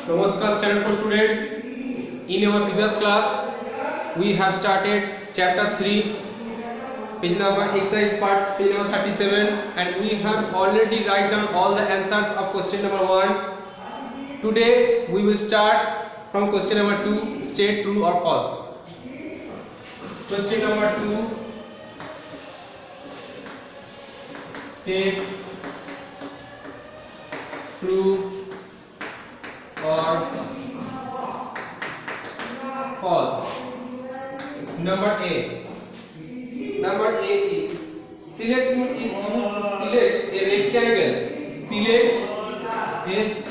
Namaskar standard for students. In our previous class, we have started chapter 3, page number exercise part, page number 37, and we have already write down all the answers of question number 1. Today we will start from question number 2, state true or false. Question number 2, state true or false. Number A is select tool is used to select a rectangle. Select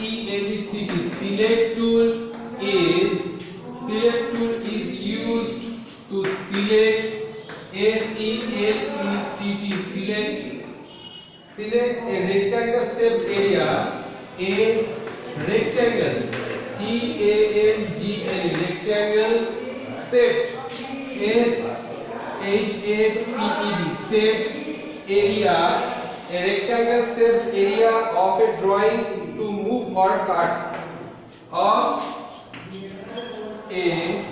SELECT. Select tool is used to select SELECT. Select a rectangle shaped area. A rectangle, TANGLE, rectangle shaped, SHAPED, shaped area, a rectangle shaped area of a drawing to move or cut, of a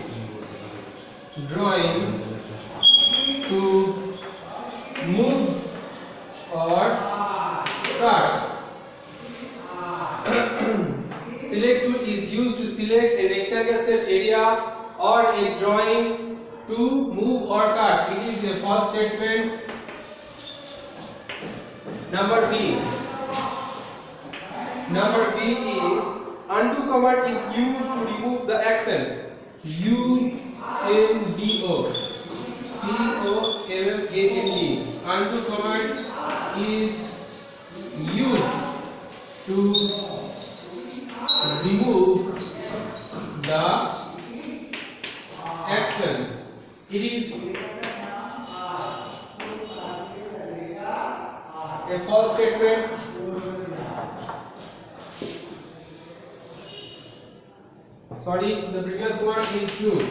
drawing to move or cut. Select tool is used to select a rectangle shaped area or a drawing to move or cut. It is a false statement. Number B is undo command is used to remove the action. UNDO COMMAND. Undo command is used to remove the action. It is a false statement. Sorry, the previous one is true.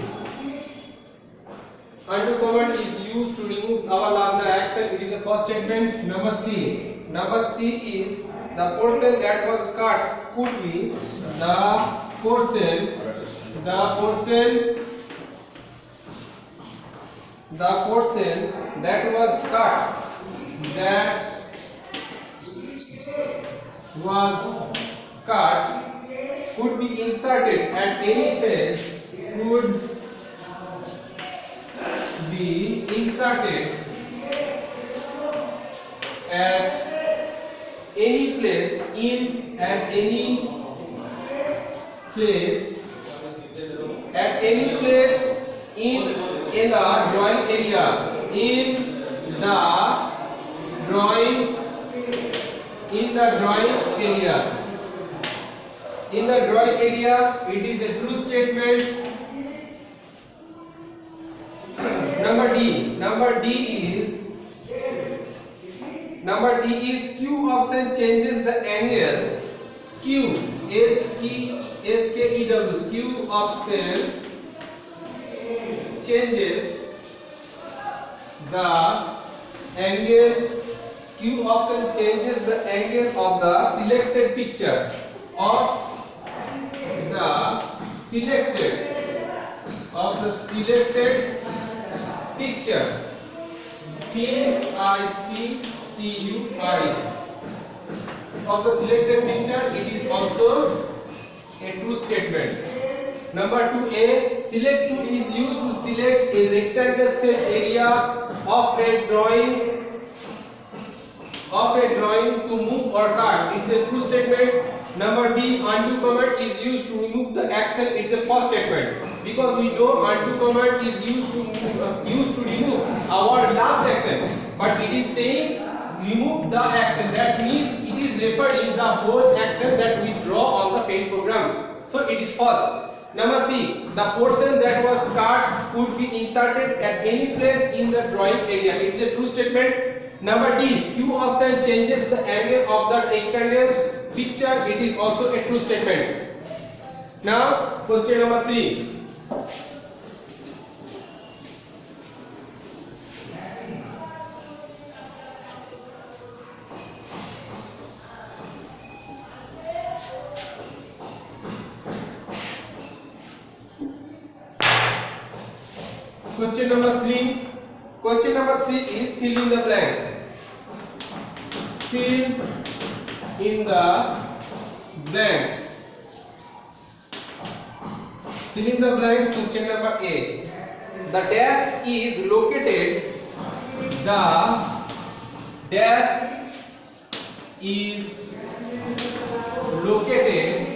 Undo command is used to remove the action. It is a false statement. Number C is the portion that was cut could be the portion that was cut could be inserted at any place, could be inserted at any place in the drawing area. In the drawing area, it is a true statement. Number D is Q option changes the angle. Skew, SKEW, skew option changes the angle. Skew option changes the angle of the selected picture. Picture. PICTURE of the selected picture. It is also a true statement. Number 2A, select tool is used to select a rectangle shaped area of a drawing to move or cut. It is a true statement. Number B, undo command is used to remove the action. It is a false statement, because we know undo command is used to remove our last action, but it is saying remove the action. That means it is referring the whole action that we draw on the paint program. So it is false. Number C, the portion that was cut could be inserted at any place in the drawing area. It is a true statement. Number D, Q option changes the angle of the rectangle picture. It is also a true statement. Now, question number 3. Question number 3. Question number 3 is fill in the blanks. Fill in the blanks. Fill in the blanks. Question number A. The dash is located. The dash is located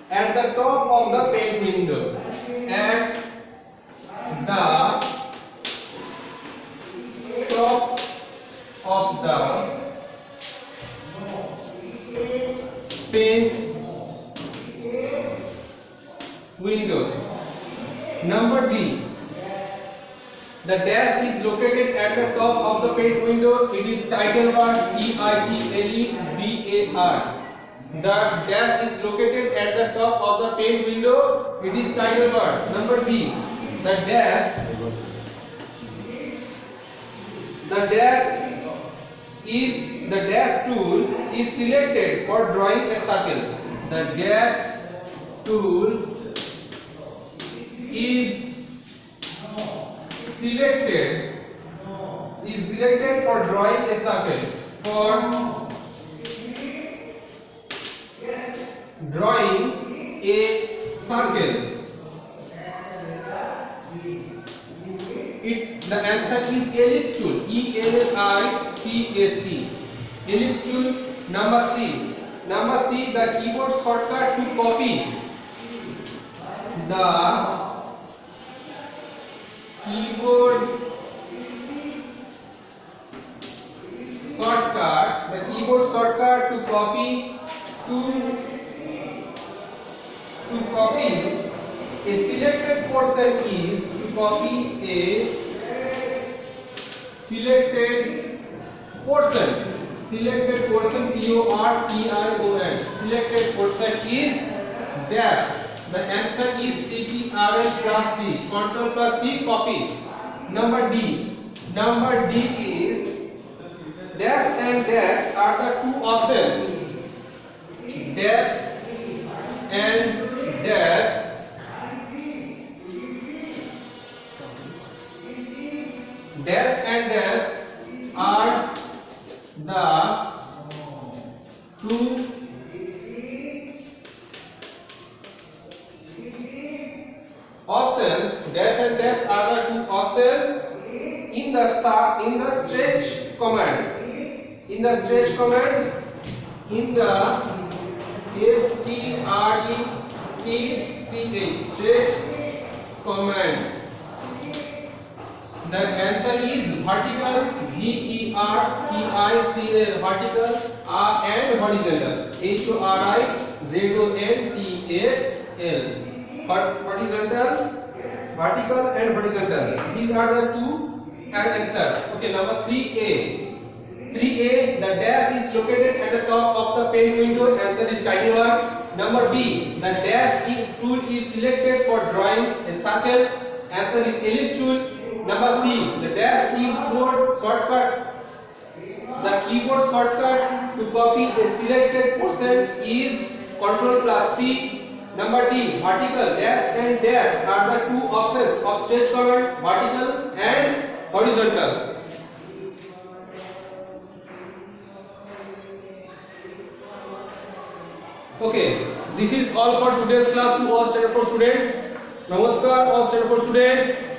at the top of the paint window. At the top of the paint window. Number D. The dash is located at the top of the paint window. It is title bar. TITLEBAR. The dash is located at the top of the paint window. It is title bar. Number B. The dash tool is selected for drawing a circle. The dash tool is selected for drawing a circle. For drawing a circle. The answer is ellipse tool. ELLIPSE. Ellipse tool. Number C. Number C. The keyboard shortcut to copy. The keyboard shortcut to copy a selected portion is selected portion PORTION. Selected portion is dash. The answer is CTRL plus C. Control plus C, copy. Number D. Number D is dash and dash are the two options. Dash and dash are the two options. Dash and dash are the two options in the stretch command. In the stretch command, in the STRETCH stretch command. The answer is vertical, VERTICAL, vertical, and horizontal, HORIZONTAL. Horizontal, vertical, and horizontal. These are the two answers. Okay, number 3A. 3A. The dash is located at the top of the paint window. Answer is title bar. Number B. The dash tool is selected for drawing a circle. Answer is ellipse tool. Number C. The dash keyboard shortcut. The keyboard shortcut to copy a selected portion is Control plus C. Number D. Vertical. Dash and dash are the two options of stretch command. Vertical and horizontal. Okay, this is all for today's class to all standard 4 students. Namaskar all standard 4 students.